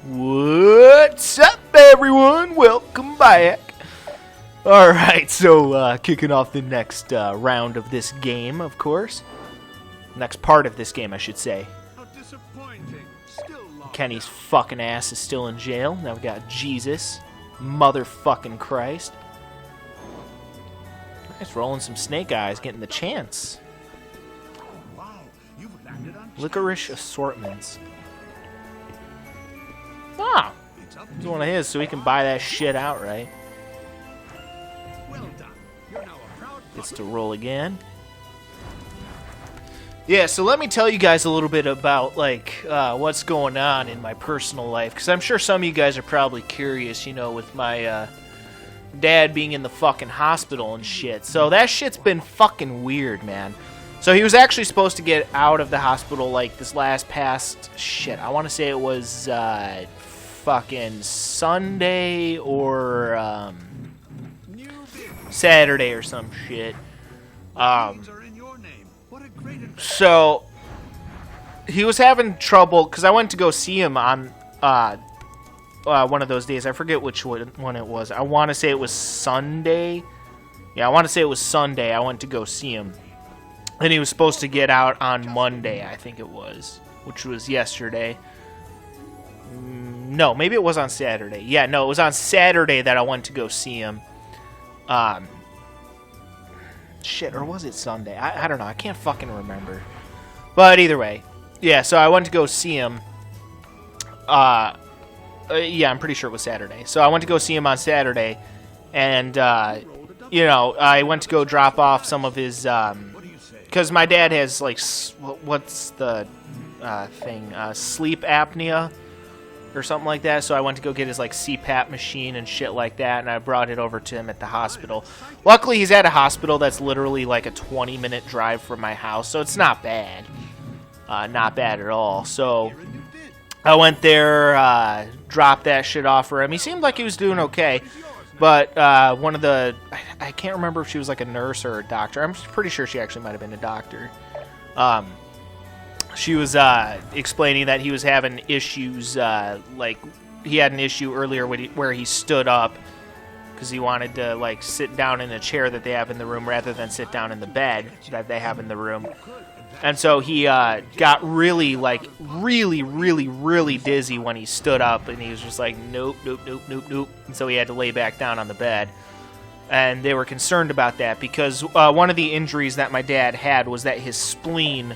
What's up, everyone? Welcome back. Alright, so kicking off the next round of this game, of course. Next part of this game, I should say. Kenny's fucking ass is still in jail. Now we got Jesus. Motherfucking Christ. Nice, rolling some snake eyes, getting the chance. Licorice assortments. Ah! He's one of his, so he can buy that shit outright. Gets to roll again. Yeah, so let me tell you guys a little bit about, what's going on in my personal life. Because I'm sure some of you guys are probably curious, you know, with my, dad being in the fucking hospital and shit. So that shit's been fucking weird, man. So he was actually supposed to get out of the hospital, like, this last past... Shit, I want to say it was, fucking Sunday or, Saturday or some shit. So, he was having trouble, because I went to go see him on, one of those days. I forget which one it was. I want to say it was Sunday. Yeah, I want to say it was Sunday. I went to go see him. And he was supposed to get out on Monday, I think it was, which was yesterday. No, maybe it was on Saturday. Yeah, no, it was on Saturday that I went to go see him. Shit, or was it Sunday? I don't know. I can't fucking remember. But either way, yeah, so I went to go see him. Yeah, I'm pretty sure it was Saturday. So I went to go see him on Saturday. And, you know, I went to go drop off some of his... Because my dad has, like, what's the thing? Sleep apnea or something like that. So I went to go get his, like, CPAP machine and shit like that. And I brought it over to him at the hospital. Luckily, he's at a hospital that's literally, like, a 20-minute drive from my house. So it's not bad. Not bad at all. So I went there, dropped that shit off for him. He seemed like he was doing okay. But one of the... I can't remember if she was like a nurse or a doctor. I'm pretty sure she actually might have been a doctor. She was explaining that he was having issues, like he had an issue earlier where he stood up because he wanted to like sit down in a chair that they have in the room rather than sit down in the bed that they have in the room. And so he got really dizzy when he stood up, and he was just like, nope. And so he had to lay back down on the bed. And they were concerned about that because one of the injuries that my dad had was that his spleen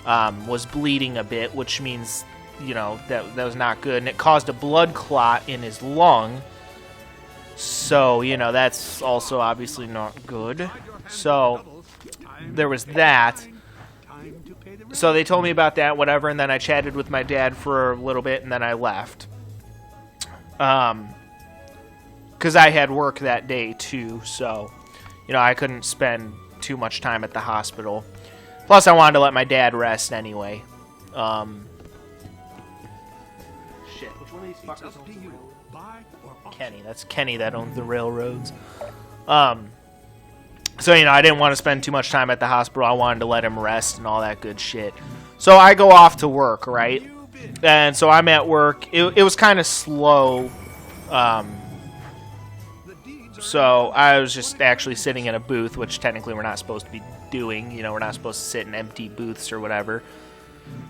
was bleeding a bit, which means, you know, that was not good. And it caused a blood clot in his lung. So, you know, that's also obviously not good. So there was that. So they told me about that, whatever, and then I chatted with my dad for a little bit, and then I left. Because I had work that day, too, so, you know, I couldn't spend too much time at the hospital. Plus, I wanted to let my dad rest anyway. Shit, which one of these fuckers owns the railroad? Kenny. That's Kenny that owns the railroads. So, you know, I didn't want to spend too much time at the hospital. I wanted to let him rest and all that good shit. So I go off to work, right? And so I'm at work. It was kind of slow. So I was just actually sitting in a booth, which technically we're not supposed to be doing. You know, we're not supposed to sit in empty booths or whatever.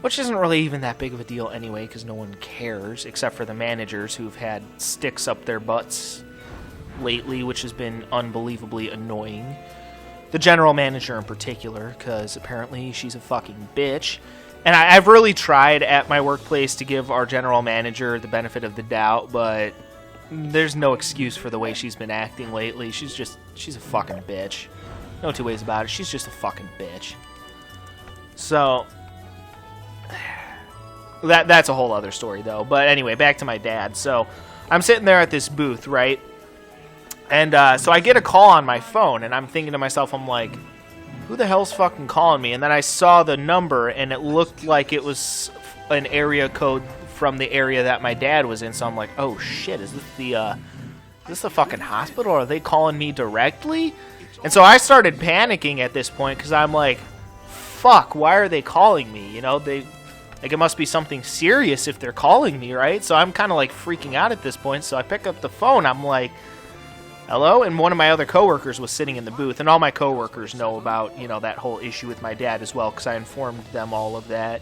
Which isn't really even that big of a deal anyway, because no one cares, except for the managers who've had sticks up their butts lately, which has been unbelievably annoying. The general manager in particular, because apparently she's a fucking bitch. And I've really tried at my workplace to give our general manager the benefit of the doubt, but there's no excuse for the way she's been acting lately. She's a fucking bitch. No two ways about it. She's just a fucking bitch. So that's a whole other story, though. But anyway, back to my dad. So I'm sitting there at this booth, right? And so I get a call on my phone, and I'm thinking to myself, I'm like, who the hell's fucking calling me? And then I saw the number, and it looked like it was an area code from the area that my dad was in. So I'm like, oh shit, is this the fucking hospital? Are they calling me directly? And so I started panicking at this point, because I'm like, fuck, why are they calling me? You know, Like, it must be something serious if they're calling me, right? So I'm kind of, like, freaking out at this point. So I pick up the phone. I'm like, hello? And one of my other coworkers was sitting in the booth. And all my coworkers know about, you know, that whole issue with my dad as well, because I informed them all of that.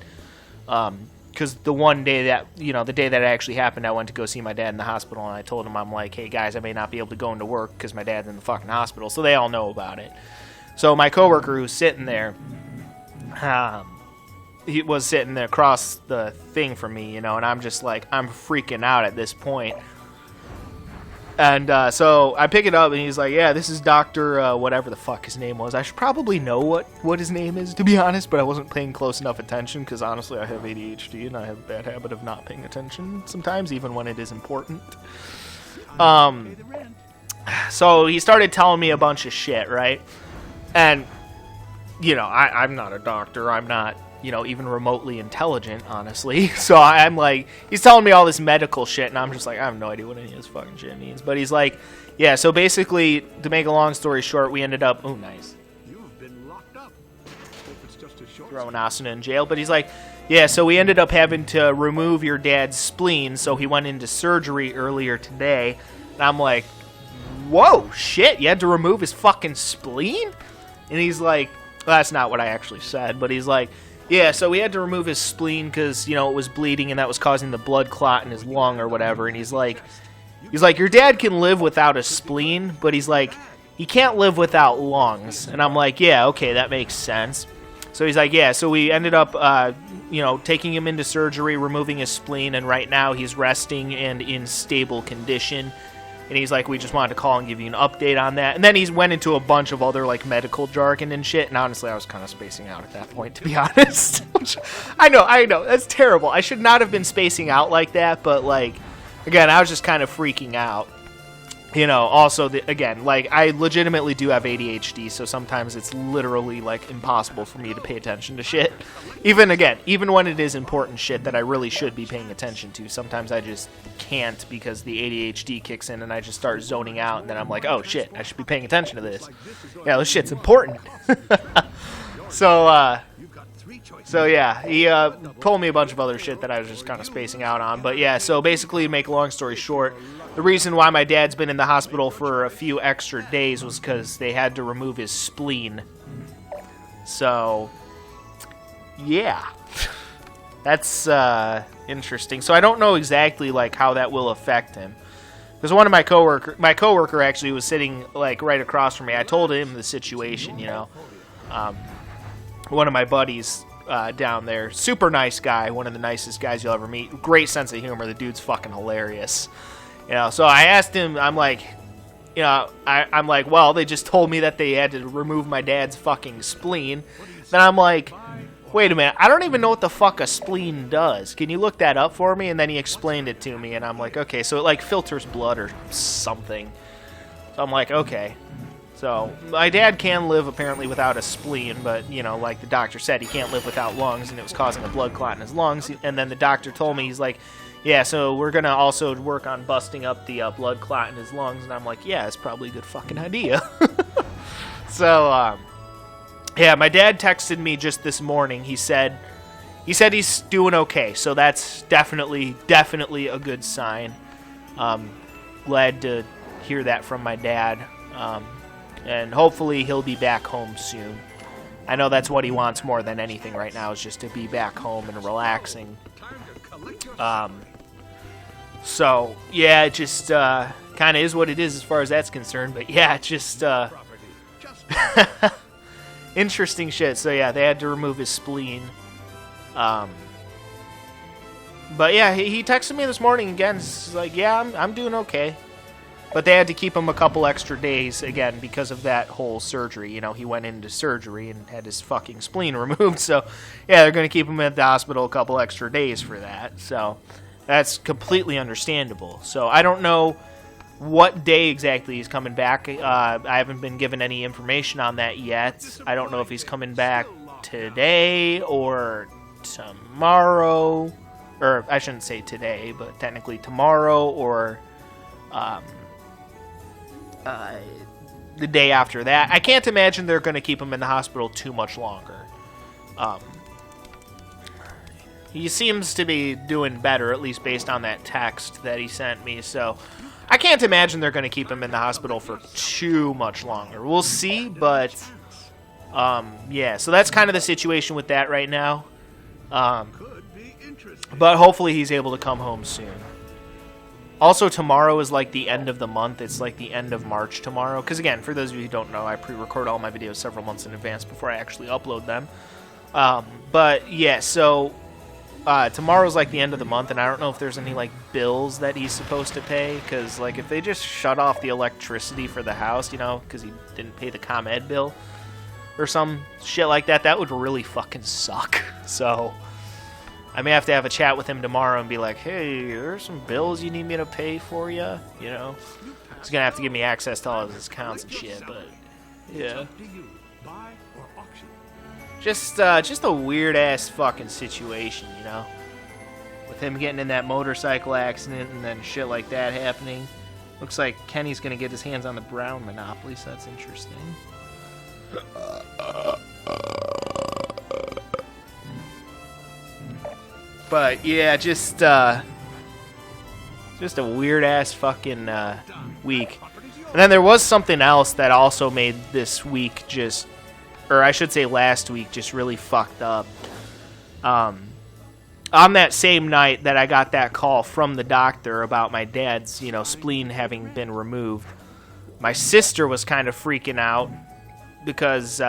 Because the one day that, you know, the day that it actually happened, I went to go see my dad in the hospital, and I told him, I'm like, hey, guys, I may not be able to go into work because my dad's in the fucking hospital. So they all know about it. So my coworker who's sitting there, he was sitting there across the thing from me, you know, and I'm just like, I'm freaking out at this point. And so I pick it up, and he's like, yeah, this is Dr. Whatever the fuck his name was. I should probably know what his name is, to be honest, but I wasn't paying close enough attention, because honestly, I have ADHD, and I have a bad habit of not paying attention sometimes, even when it is important. So he started telling me a bunch of shit, right? And, you know, I'm not a doctor. I'm not, you know, even remotely intelligent, honestly. So I'm like, he's telling me all this medical shit, and I'm just like, I have no idea what any of this fucking shit means. But he's like, yeah, so basically, to make a long story short, we ended up, oh, nice. You've been locked up. Hope it's just a short throwing Asuna in jail. But he's like, yeah, so we ended up having to remove your dad's spleen, so he went into surgery earlier today. And I'm like, whoa, shit, you had to remove his fucking spleen? And he's like, well, that's not what I actually said, but he's like, yeah, so we had to remove his spleen because, you know, it was bleeding and that was causing the blood clot in his lung or whatever. And he's like, your dad can live without a spleen, but he's like, he can't live without lungs. And I'm like, yeah, okay, that makes sense. So he's like, yeah, so we ended up, you know, taking him into surgery, removing his spleen, and right now he's resting and in stable condition. And he's like, we just wanted to call and give you an update on that. And then he went into a bunch of other, like, medical jargon and shit. And honestly, I was kind of spacing out at that point, to be honest. I know. That's terrible. I should not have been spacing out like that. But, like, again, I was just kind of freaking out. You know, also, again, like, I legitimately do have ADHD. So sometimes it's literally, like, impossible for me to pay attention to shit. Even when it is important shit that I really should be paying attention to, sometimes I just can't because the ADHD kicks in and I just start zoning out, and then I'm like, oh shit, I should be paying attention to this. Yeah, this shit's important. So yeah, he told me a bunch of other shit that I was just kind of spacing out on. But yeah, so basically, to make a long story short, the reason why my dad's been in the hospital for a few extra days was because they had to remove his spleen. So yeah, that's interesting. So I don't know exactly, like, how that will affect him, because one of my coworker actually was sitting, like, right across from me. I told him the situation, you know. One of my buddies down there, super nice guy, one of the nicest guys you'll ever meet, great sense of humor. The dude's fucking hilarious, you know. So I asked him, I'm like, you know, I'm like, well, they just told me that they had to remove my dad's fucking spleen. Then I'm like, wait a minute, I don't even know what the fuck a spleen does. Can you look that up for me? And then he explained it to me, and I'm like, okay, so it, like, filters blood or something. So I'm like, okay. So my dad can live, apparently, without a spleen, but, you know, like the doctor said, he can't live without lungs, and it was causing a blood clot in his lungs. And then the doctor told me, he's like, yeah, so we're going to also work on busting up the blood clot in his lungs. And I'm like, yeah, it's probably a good fucking idea. So, yeah, my dad texted me just this morning. He said he's doing okay, so that's definitely a good sign. Glad to hear that from my dad. And hopefully he'll be back home soon. I know that's what he wants more than anything right now, is just to be back home and relaxing. So, yeah, it just kind of is what it is as far as that's concerned. But, yeah, it's just interesting shit. So, yeah, they had to remove his spleen. But, yeah, he texted me this morning again. He's like, yeah, I'm doing okay. But they had to keep him a couple extra days, again, because of that whole surgery. You know, he went into surgery and had his fucking spleen removed. So, yeah, they're going to keep him at the hospital a couple extra days for that. So, that's completely understandable. So, I don't know what day exactly he's coming back. I haven't been given any information on that yet. I don't know if he's coming back today or tomorrow. Or, I shouldn't say today, but technically tomorrow or the day after that. I can't imagine they're going to keep him in the hospital too much longer. he seems to be doing better, at least based on that text that he sent me. So I can't imagine they're going to keep him in the hospital for too much longer. We'll see, but yeah. So that's kind of the situation with that right now. But hopefully he's able to come home soon. Also, tomorrow is like the end of the month. It's like the end of March tomorrow. Because again, for those of you who don't know, I pre-record all my videos several months in advance before I actually upload them. But yeah, so tomorrow's like the end of the month, and I don't know if there's any like bills that he's supposed to pay. Because like if they just shut off the electricity for the house, you know, because he didn't pay the ComEd bill or some shit like that, that would really fucking suck. So I may have to have a chat with him tomorrow and be like, hey, there's some bills you need me to pay for you, you know? He's going to have to give me access to all of his accounts and shit, but yeah. Just a weird-ass fucking situation, you know? With him getting in that motorcycle accident and then shit like that happening. Looks like Kenny's going to get his hands on the Brown Monopoly, so that's interesting. But yeah, just a weird ass fucking week. And then there was something else that also made this week just, or I should say last week, just really fucked up. On that same night that I got that call from the doctor about my dad's, you know, spleen having been removed, my sister was kind of freaking out because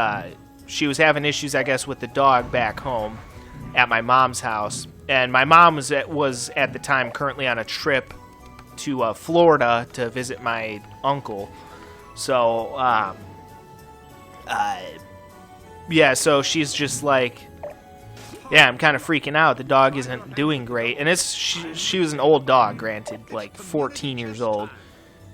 she was having issues, I guess, with the dog back home at my mom's house. And my mom was at the time currently on a trip to Florida to visit my uncle. So, yeah, so she's just like, yeah, I'm kind of freaking out. The dog isn't doing great. And she was an old dog, granted, like 14 years old,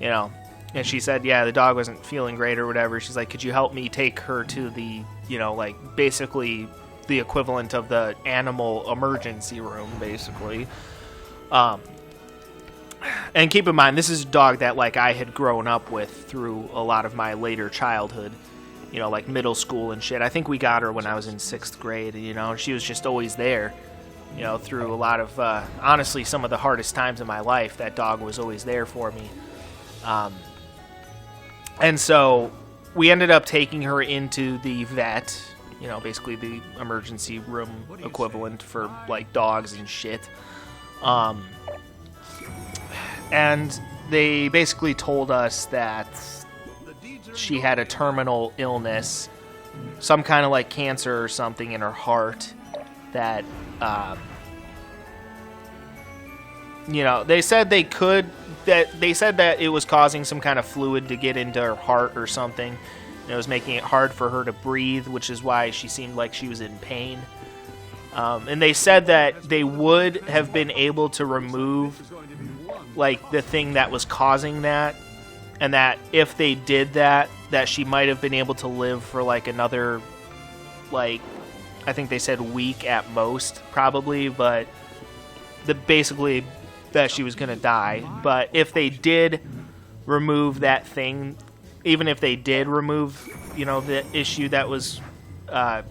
you know. And she said, yeah, the dog wasn't feeling great or whatever. She's like, could you help me take her to the, you know, like basically the equivalent of the animal emergency room, basically. And keep in mind, this is a dog that, like, I had grown up with through a lot of my later childhood, you know, like middle school and shit. I think we got her when I was in 6th grade, you know, and she was just always there, you know, through a lot of, honestly, some of the hardest times in my life. That dog was always there for me. And so we ended up taking her into the vet, you know, basically the emergency room equivalent for, like, dogs and shit. And they basically told us that she had a terminal illness, some kind of, like, cancer or something in her heart that, you know, they said that it was causing some kind of fluid to get into her heart or something. It was making it hard for her to breathe, which is why she seemed like she was in pain. And they said that they would have been able to remove, like, the thing that was causing that, and that if they did that, that she might have been able to live for, like, another, like, I think they said week at most, probably, but basically that she was going to die. But if they did remove that thing, even if they did remove, you know, the issue that was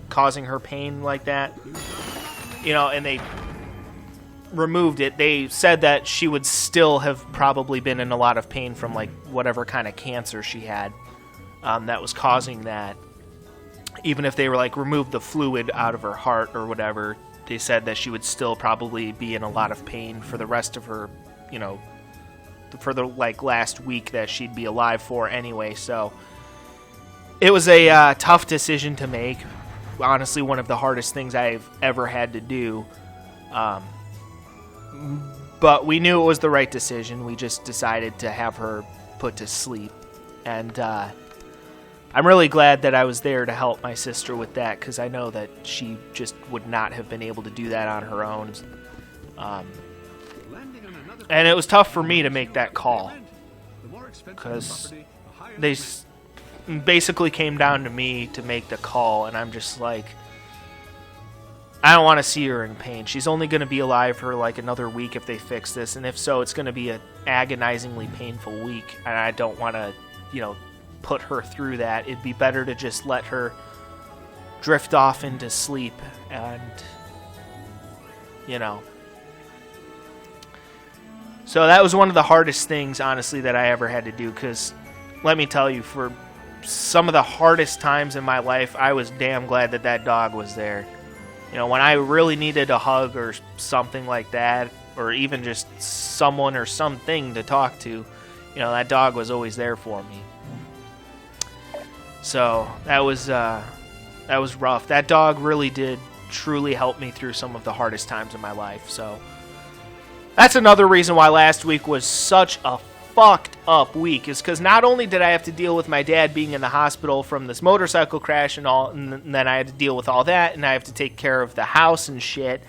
causing her pain like that, you know, and they removed it, they said that she would still have probably been in a lot of pain from, like, whatever kind of cancer she had that was causing that. Even if they were, like, removed the fluid out of her heart or whatever, they said that she would still probably be in a lot of pain for the rest of her, you know, for the, like, last week that she'd be alive for anyway. So it was a tough decision to make. Honestly, one of the hardest things I've ever had to do. But we knew it was the right decision. We just decided to have her put to sleep. And I'm really glad that I was there to help my sister with that, because I know that she just would not have been able to do that on her own. And it was tough for me to make that call, because they basically came down to me to make the call, and I'm just like, I don't want to see her in pain. She's only going to be alive for, like, another week if they fix this, and if so, it's going to be an agonizingly painful week, and I don't want to, you know, put her through that. It'd be better to just let her drift off into sleep and you know. So that was one of the hardest things, honestly, that I ever had to do, because let me tell you, for some of the hardest times in my life, I was damn glad that that dog was there. You know, when I really needed a hug or something like that, or even just someone or something to talk to, you know, that dog was always there for me. So that was rough. That dog really did truly help me through some of the hardest times in my life. So that's another reason why last week was such a fucked up week, is because not only did I have to deal with my dad being in the hospital from this motorcycle crash and all, and then I had to deal with all that, and I have to take care of the house and shit.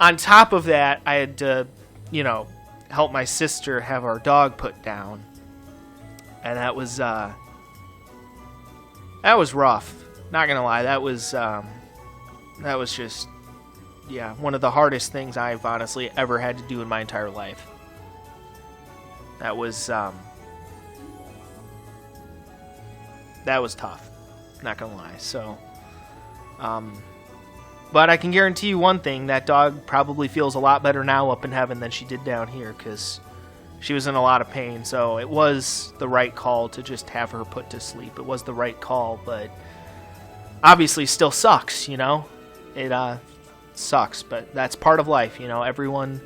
On top of that, I had to, you know, help my sister have our dog put down, and that was rough. Not gonna lie, that was just, yeah, one of the hardest things I've honestly ever had to do in my entire life. That was tough, not gonna lie. So, but I can guarantee you one thing, that dog probably feels a lot better now up in heaven than she did down here, because she was in a lot of pain. So it was the right call to just have her put to sleep. It was the right call, but obviously still sucks, you know? It sucks, but that's part of life, you know? Everyone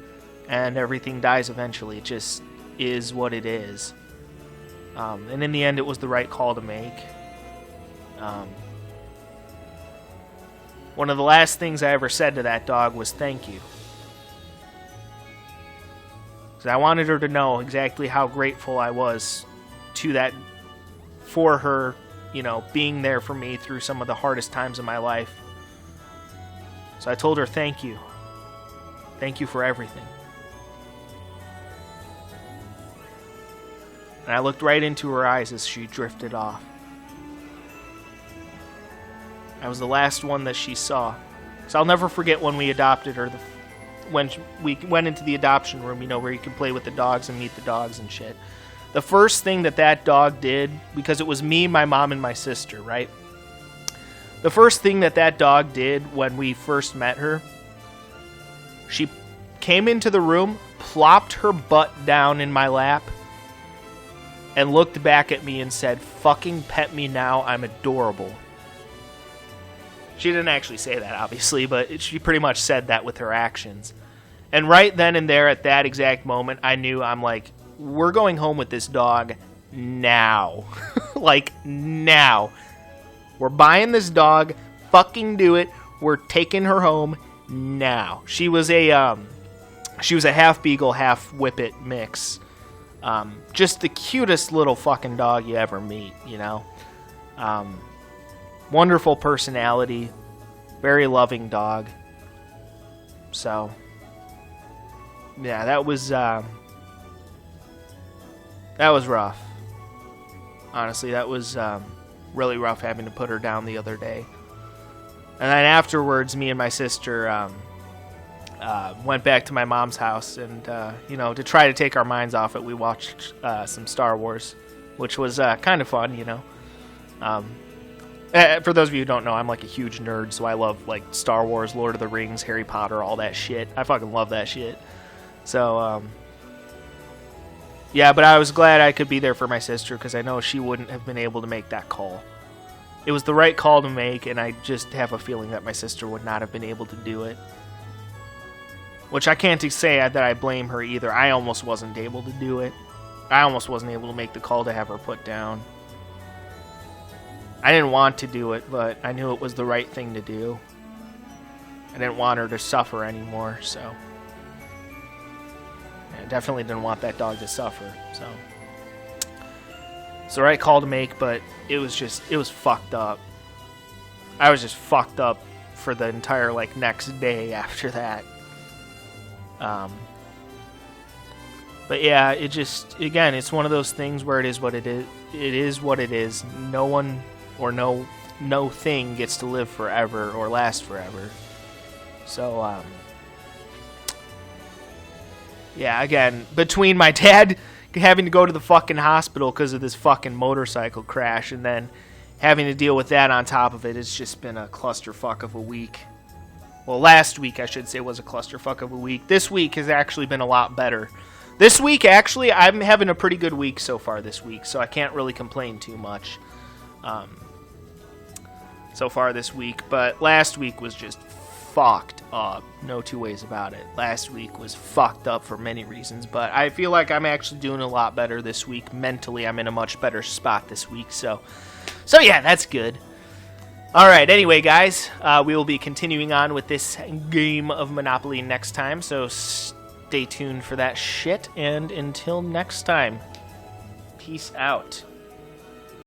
and everything dies eventually. It just is what it is. And in the end, it was the right call to make. One of the last things I ever said to that dog was thank you. Because I wanted her to know exactly how grateful I was to that, for her, you know, being there for me through some of the hardest times in my life. So I told her thank you. Thank you for everything. And I looked right into her eyes as she drifted off. I was the last one that she saw. So I'll never forget when we adopted her, when we went into the adoption room, you know, where you can play with the dogs and meet the dogs and shit. The first thing that dog did, because it was me, my mom, and my sister, right? The first thing that dog did when we first met her, she came into the room, plopped her butt down in my lap, and looked back at me and said, "Fucking pet me now, I'm adorable." She didn't actually say that, obviously, but she pretty much said that with her actions. And right then and there, at that exact moment, I knew, I'm like, we're going home with this dog now. Like, now. We're buying this dog, fucking do it, we're taking her home now. She was a half beagle, half whippet mix. Just the cutest little fucking dog you ever meet, you know? Wonderful personality, very loving dog. So, yeah, that was rough. Honestly, that was really rough having to put her down the other day. And then afterwards, me and my sister went back to my mom's house, and you know, to try to take our minds off it, we watched some Star Wars, which was kind of fun, you know. For those of you who don't know, I'm like a huge nerd, so I love like Star Wars, Lord of the Rings, Harry Potter, all that shit. I fucking love that shit. So, yeah, but I was glad I could be there for my sister, because I know she wouldn't have been able to make that call. It was the right call to make, and I just have a feeling that my sister would not have been able to do it. Which I can't say that I blame her either. I almost wasn't able to do it. I almost wasn't able to make the call to have her put down. I didn't want to do it, but I knew it was the right thing to do. I didn't want her to suffer anymore, so. I definitely didn't want that dog to suffer, so. It's the right call to make, but it was fucked up. I was just fucked up for the entire, like, next day after that. But yeah, it just, again, it's one of those things where it is what it is. It is what it is. No one or no thing gets to live forever or last forever. So, yeah, again, between my dad having to go to the fucking hospital because of this fucking motorcycle crash, and then having to deal with that on top of it, it's just been a clusterfuck of a week. Well, last week, I should say, was a clusterfuck of a week. This week has actually been a lot better. This week, actually, I'm having a pretty good week so far this week, so I can't really complain too much so far this week. But last week was just fucked up. No two ways about it. Last week was fucked up for many reasons, but I feel like I'm actually doing a lot better this week. Mentally, I'm in a much better spot this week, so yeah, that's good. Alright, anyway, guys, we will be continuing on with this game of Monopoly next time, so stay tuned for that shit, and until next time, peace out.